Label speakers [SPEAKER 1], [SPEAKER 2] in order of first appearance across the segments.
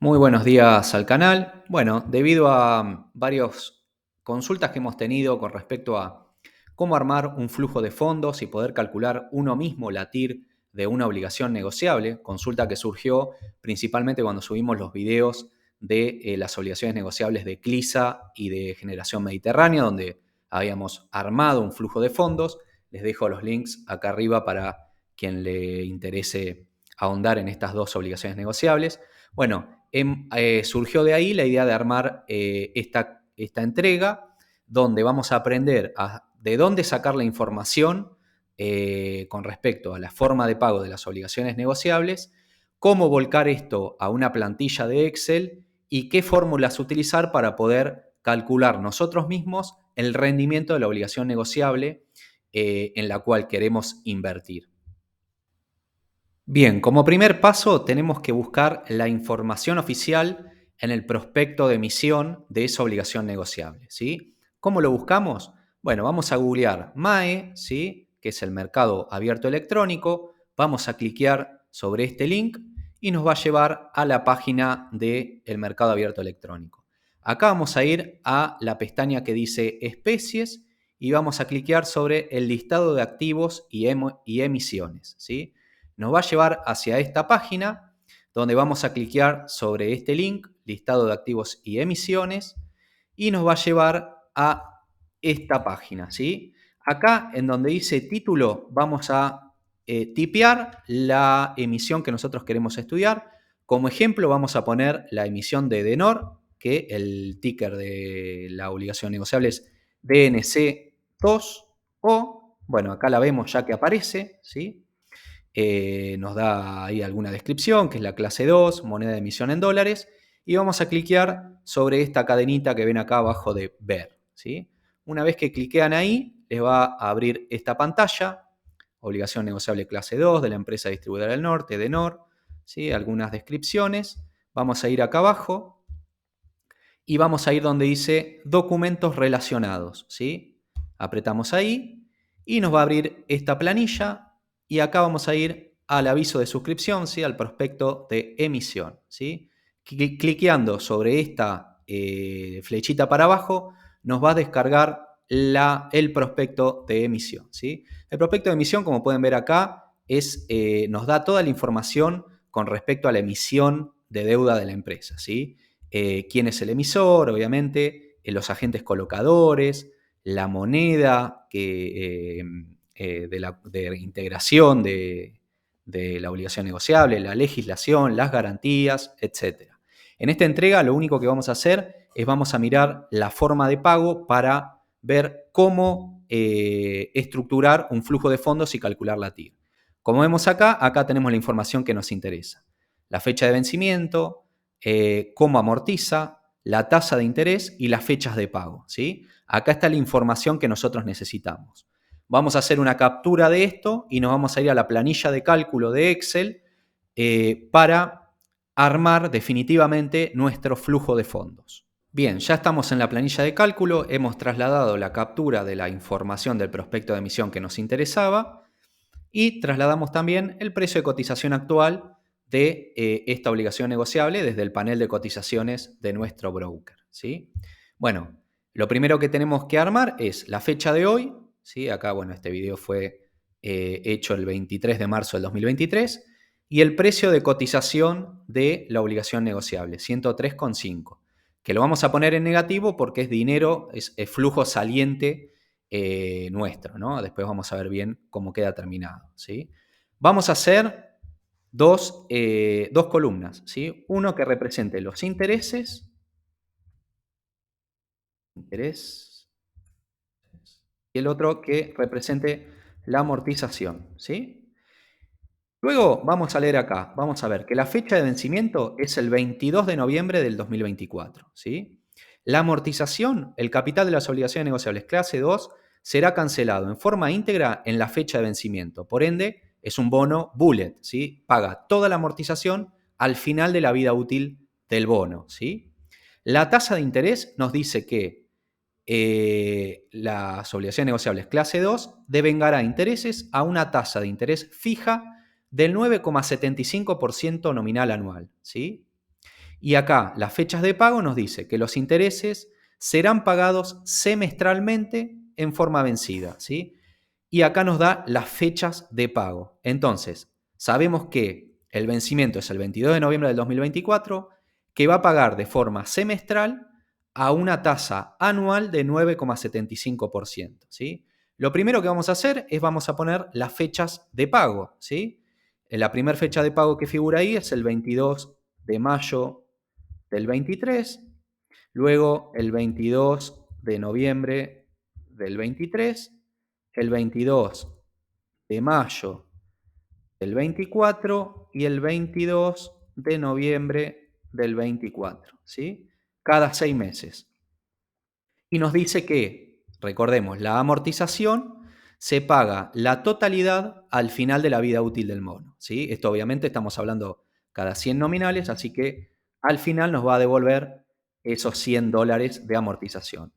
[SPEAKER 1] Muy buenos días al canal. Bueno, debido a varias consultas que hemos tenido con respecto a cómo armar un flujo de fondos y poder calcular uno mismo la TIR de una obligación negociable, consulta que surgió principalmente cuando subimos los videos de las obligaciones negociables de CLISA y de Generación Mediterránea, donde habíamos armado un flujo de fondos. Les dejo los links acá arriba para quien le interese ahondar en estas dos obligaciones negociables. Bueno, surgió de ahí la idea de armar esta entrega, donde vamos a aprender de dónde sacar la información con respecto a la forma de pago de las obligaciones negociables, cómo volcar esto a una plantilla de Excel y qué fórmulas utilizar para poder calcular nosotros mismos el rendimiento de la obligación negociable en la cual queremos invertir. Bien, como primer paso tenemos que buscar la información oficial en el prospecto de emisión de esa obligación negociable, ¿sí? ¿Cómo lo buscamos? Bueno, vamos a googlear MAE, ¿sí? Que es el mercado abierto electrónico, vamos a cliquear sobre este link y nos va a llevar a la página del mercado abierto electrónico. Acá vamos a ir a la pestaña que dice especies y vamos a cliquear sobre el listado de activos y emisiones, ¿sí? Nos va a llevar hacia esta página donde vamos a cliquear sobre este link, listado de activos y emisiones, y nos va a llevar a esta página, ¿sí? Acá en donde dice título vamos a tipear la emisión que nosotros queremos estudiar. Como ejemplo vamos a poner la emisión de Denor, que el ticker de la obligación negociable es DNC2, o, bueno, acá la vemos ya que aparece, ¿sí? Nos da ahí alguna descripción, que es la clase 2, moneda de emisión en dólares, y vamos a cliquear sobre esta cadenita que ven acá abajo de ver, ¿sí? Una vez que cliquean ahí, les va a abrir esta pantalla, obligación negociable clase 2 de la empresa distribuidora del norte, Denor, ¿sí? Algunas descripciones. Vamos a ir acá abajo y vamos a ir donde dice documentos relacionados, ¿sí? Apretamos ahí y nos va a abrir esta planilla y acá vamos a ir al aviso de suscripción, ¿sí? Al prospecto de emisión, ¿sí? Cliqueando sobre esta flechita para abajo nos va a descargar el prospecto de emisión, ¿sí? El prospecto de emisión, como pueden ver acá, nos da toda la información con respecto a la emisión de deuda de la empresa, ¿sí? Quién es el emisor, obviamente, los agentes colocadores, la moneda de integración de la obligación negociable, la legislación, las garantías, etc. En esta entrega lo único que vamos a hacer es vamos a mirar la forma de pago para ver cómo estructurar un flujo de fondos y calcular la TIR. Como vemos acá tenemos la información que nos interesa. La fecha de vencimiento, cómo amortiza, la tasa de interés y las fechas de pago, ¿sí? Acá está la información que nosotros necesitamos. Vamos a hacer una captura de esto y nos vamos a ir a la planilla de cálculo de Excel para armar definitivamente nuestro flujo de fondos. Bien, ya estamos en la planilla de cálculo, hemos trasladado la captura de la información del prospecto de emisión que nos interesaba y trasladamos también el precio de cotización actual de esta obligación negociable desde el panel de cotizaciones de nuestro broker, ¿sí? Bueno, lo primero que tenemos que armar es la fecha de hoy, ¿sí? Acá, bueno, este video fue hecho el 23 de marzo del 2023, y el precio de cotización de la obligación negociable, 103,5, que lo vamos a poner en negativo porque es dinero, es flujo saliente nuestro, ¿no? Después vamos a ver bien cómo queda terminado, ¿sí? Vamos a hacer dos columnas, ¿sí? Uno que represente los intereses, y el otro que represente la amortización, ¿sí? Luego vamos a leer acá, vamos a ver que la fecha de vencimiento es el 22 de noviembre del 2024, ¿sí? La amortización, el capital de las obligaciones negociables clase 2, será cancelado en forma íntegra en la fecha de vencimiento. Por ende, es un bono bullet, ¿sí? Paga toda la amortización al final de la vida útil del bono, ¿sí? La tasa de interés nos dice que las obligaciones negociables clase 2 devengará intereses a una tasa de interés fija del 9,75% nominal anual, ¿sí? Y acá las fechas de pago nos dice que los intereses serán pagados semestralmente en forma vencida, ¿sí? Y acá nos da las fechas de pago. Entonces, sabemos que el vencimiento es el 22 de noviembre del 2024, que va a pagar de forma semestral a una tasa anual de 9,75%, ¿sí? Lo primero que vamos a hacer es vamos a poner las fechas de pago, ¿sí? La primera fecha de pago que figura ahí es el 22 de mayo del 23, luego el 22 de noviembre del 23, el 22 de mayo del 24 y el 22 de noviembre del 24, ¿sí? Cada 6 meses. Y nos dice que, recordemos, la amortización se paga la totalidad al final de la vida útil del mono, ¿sí? Esto obviamente estamos hablando cada 100 nominales, así que al final nos va a devolver esos $100 de amortización.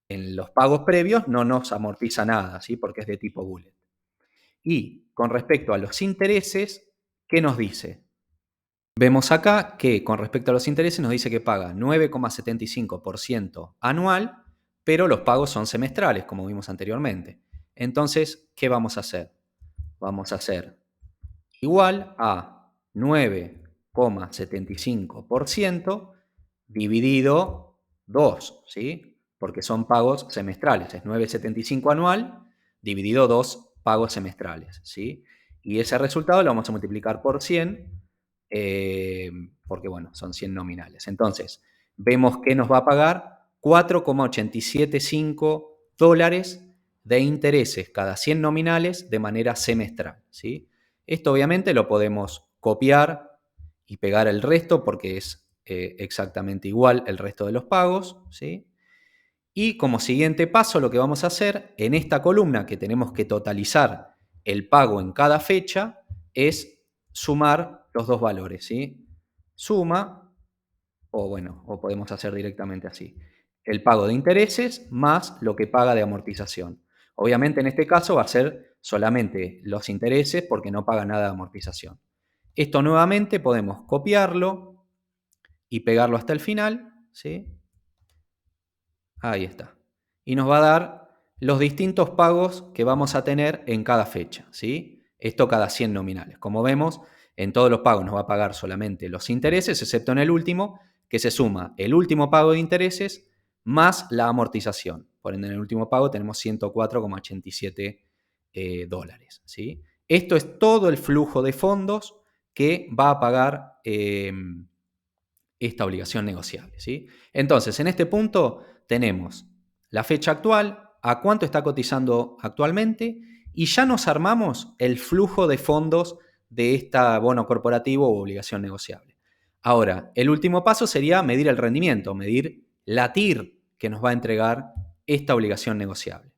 [SPEAKER 1] En los pagos previos no nos amortiza nada, ¿sí? Porque es de tipo bullet. Y con respecto a los intereses, ¿qué nos dice? Vemos acá que con respecto a los intereses nos dice que paga 9,75% anual, pero los pagos son semestrales, como vimos anteriormente. Entonces, ¿qué vamos a hacer? Vamos a hacer igual a 9,75% dividido 2, ¿sí? Porque son pagos semestrales. Es 9,75 anual dividido 2 pagos semestrales, ¿sí? Y ese resultado lo vamos a multiplicar por 100, porque, bueno, son 100 nominales. Entonces, vemos que nos va a pagar $4,875 de intereses cada 100 nominales de manera semestral, ¿sí? Esto obviamente lo podemos copiar y pegar el resto porque es exactamente igual el resto de los pagos, ¿sí? Y como siguiente paso lo que vamos a hacer en esta columna que tenemos que totalizar el pago en cada fecha es sumar los dos valores, ¿sí? Suma, o bueno, o podemos hacer directamente así. El pago de intereses más lo que paga de amortización. Obviamente en este caso va a ser solamente los intereses porque no paga nada de amortización. Esto nuevamente podemos copiarlo y pegarlo hasta el final, ¿sí? Ahí está. Y nos va a dar los distintos pagos que vamos a tener en cada fecha, ¿sí? Esto cada 100 nominales. Como vemos, en todos los pagos nos va a pagar solamente los intereses, excepto en el último, que se suma el último pago de intereses más la amortización. Por ende, en el último pago tenemos 104,87 dólares, ¿sí? Esto es todo el flujo de fondos que va a pagar esta obligación negociable, ¿sí? Entonces, en este punto tenemos la fecha actual, a cuánto está cotizando actualmente y ya nos armamos el flujo de fondos de esta bono corporativo o obligación negociable. Ahora, el último paso sería medir el rendimiento, medir la TIR que nos va a entregar esta obligación negociable.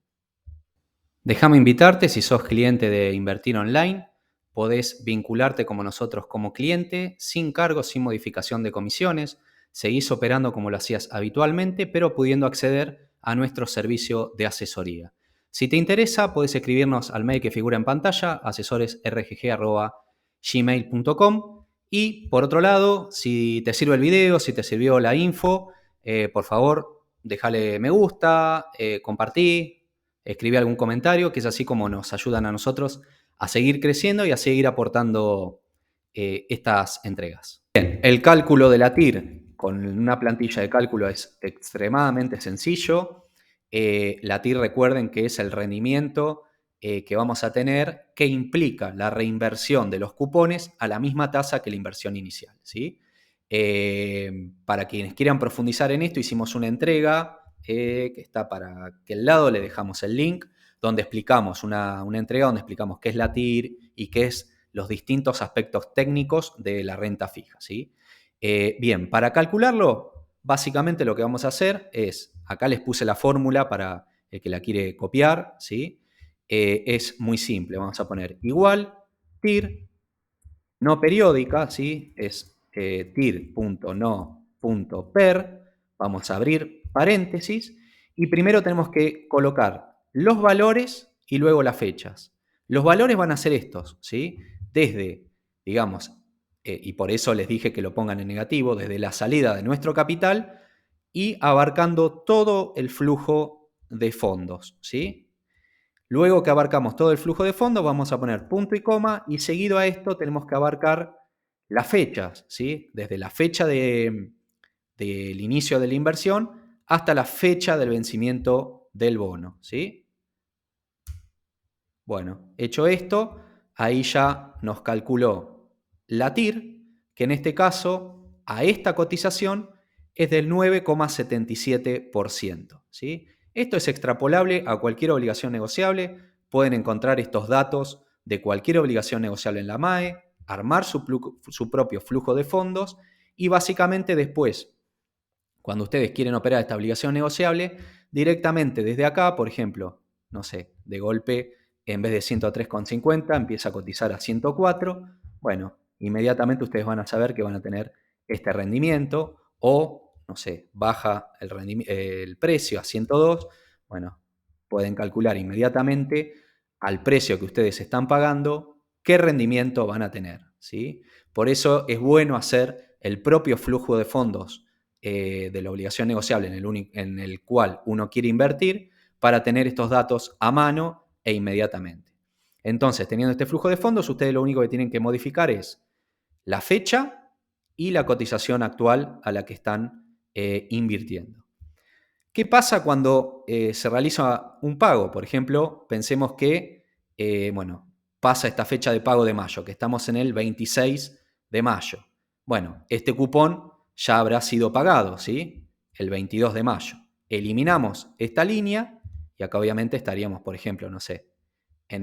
[SPEAKER 1] Déjame invitarte, si sos cliente de Invertir Online, podés vincularte como nosotros como cliente, sin cargos, sin modificación de comisiones, seguís operando como lo hacías habitualmente, pero pudiendo acceder a nuestro servicio de asesoría. Si te interesa, podés escribirnos al mail que figura en pantalla, asesoresrgg@gmail.com. Y por otro lado, si te sirve el video, si te sirvió la info, por favor, déjale me gusta, compartí, escribí algún comentario, que es así como nos ayudan a nosotros a seguir creciendo y a seguir aportando estas entregas. Bien, el cálculo de la TIR con una plantilla de cálculo es extremadamente sencillo. La TIR, recuerden que es el rendimiento que vamos a tener que implica la reinversión de los cupones a la misma tasa que la inversión inicial, ¿sí? Para quienes quieran profundizar en esto, hicimos una entrega que está para aquel lado, le dejamos el link, donde explicamos una entrega donde explicamos qué es la TIR y qué es los distintos aspectos técnicos de la renta fija, ¿sí? Bien, para calcularlo, básicamente lo que vamos a hacer es, acá les puse la fórmula para el que la quiere copiar, ¿sí? Es muy simple, vamos a poner igual TIR no periódica, ¿sí? Es tir.no.per, vamos a abrir paréntesis, y primero tenemos que colocar los valores y luego las fechas. Los valores van a ser estos, ¿sí? Desde, digamos, y por eso les dije que lo pongan en negativo, desde la salida de nuestro capital y abarcando todo el flujo de fondos, ¿sí? Luego que abarcamos todo el flujo de fondos, vamos a poner punto y coma, y seguido a esto tenemos que abarcar las fechas, ¿sí? Desde la fecha del inicio de la inversión hasta la fecha del vencimiento del bono, ¿sí? Bueno, hecho esto, ahí ya nos calculó la TIR, que en este caso, a esta cotización, es del 9,77%, ¿sí? Esto es extrapolable a cualquier obligación negociable. Pueden encontrar estos datos de cualquier obligación negociable en la MAE, armar su propio flujo de fondos y básicamente después, cuando ustedes quieren operar esta obligación negociable, directamente desde acá, por ejemplo, no sé, de golpe, en vez de 103,50 empieza a cotizar a 104, bueno, inmediatamente ustedes van a saber que van a tener este rendimiento, o, no sé, baja el precio a 102, bueno, pueden calcular inmediatamente al precio que ustedes están pagando qué rendimiento van a tener, ¿sí? Por eso es bueno hacer el propio flujo de fondos de la obligación negociable en el cual uno quiere invertir para tener estos datos a mano e inmediatamente. Entonces, teniendo este flujo de fondos, ustedes lo único que tienen que modificar es la fecha y la cotización actual a la que están invirtiendo. ¿Qué pasa cuando se realiza un pago? Por ejemplo, pensemos que, bueno, pasa esta fecha de pago de mayo, que estamos en el 26 de mayo. Bueno, este cupón ya habrá sido pagado, ¿sí? El 22 de mayo. Eliminamos esta línea y acá obviamente estaríamos, por ejemplo, no sé, en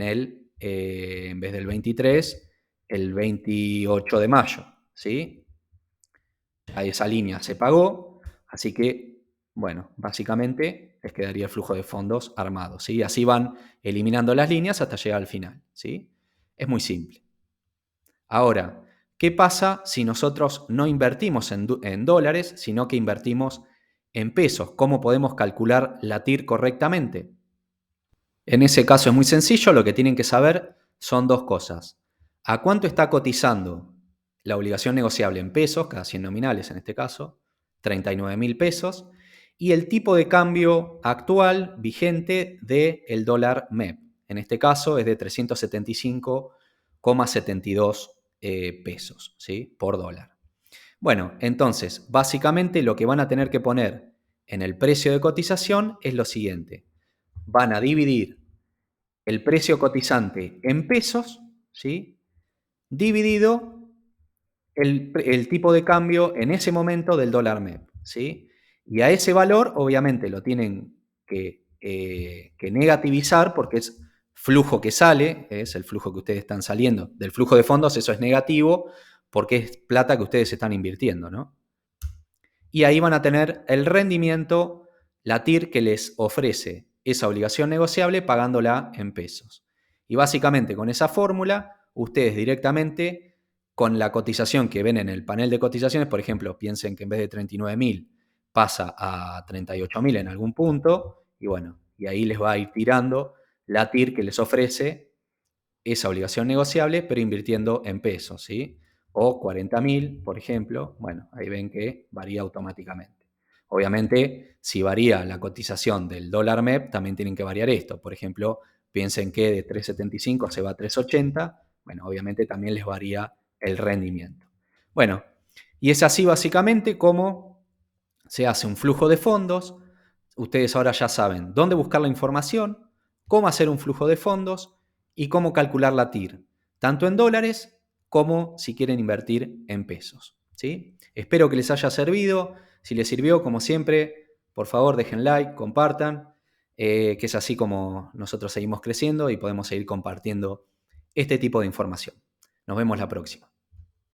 [SPEAKER 1] vez del 23, el 28 de mayo, ¿sí? Ahí esa línea se pagó, así que, bueno, básicamente les quedaría el flujo de fondos armado, ¿sí? Así van eliminando las líneas hasta llegar al final, ¿sí? Es muy simple. Ahora, ¿qué pasa si nosotros no invertimos en dólares, sino que invertimos en pesos? ¿Cómo podemos calcular la TIR correctamente? En ese caso es muy sencillo, lo que tienen que saber son dos cosas. ¿A cuánto está cotizando la obligación negociable en pesos, cada 100 nominales en este caso? 39.000 pesos. Y el tipo de cambio actual vigente del dólar MEP. En este caso es de 375,72 pesos, ¿sí? Por dólar. Bueno, entonces, básicamente lo que van a tener que poner en el precio de cotización es lo siguiente. Van a dividir el precio cotizante en pesos, ¿sí? Dividido el tipo de cambio en ese momento del dólar MEP, ¿sí? Y a ese valor, obviamente, lo tienen que negativizar porque es flujo que sale, es el flujo que ustedes están saliendo. Del flujo de fondos eso es negativo porque es plata que ustedes están invirtiendo, ¿no? Y ahí van a tener el rendimiento, la TIR que les ofrece esa obligación negociable pagándola en pesos. Y básicamente con esa fórmula, ustedes directamente, con la cotización que ven en el panel de cotizaciones, por ejemplo, piensen que en vez de 39.000 pasa a 38.000 en algún punto, y bueno, y ahí les va a ir tirando la TIR que les ofrece esa obligación negociable, pero invirtiendo en pesos, ¿sí? O 40.000, por ejemplo, bueno, ahí ven que varía automáticamente. Obviamente, si varía la cotización del dólar MEP, también tienen que variar esto. Por ejemplo, piensen que de 3,75 se va a 3,80, bueno, obviamente también les varía el rendimiento. Bueno, y es así básicamente como se hace un flujo de fondos. Ustedes ahora ya saben dónde buscar la información, cómo hacer un flujo de fondos y cómo calcular la TIR, tanto en dólares como si quieren invertir en pesos, ¿sí? Espero que les haya servido. Si les sirvió, como siempre, por favor dejen like, compartan, que es así como nosotros seguimos creciendo y podemos seguir compartiendo este tipo de información. Nos vemos la próxima.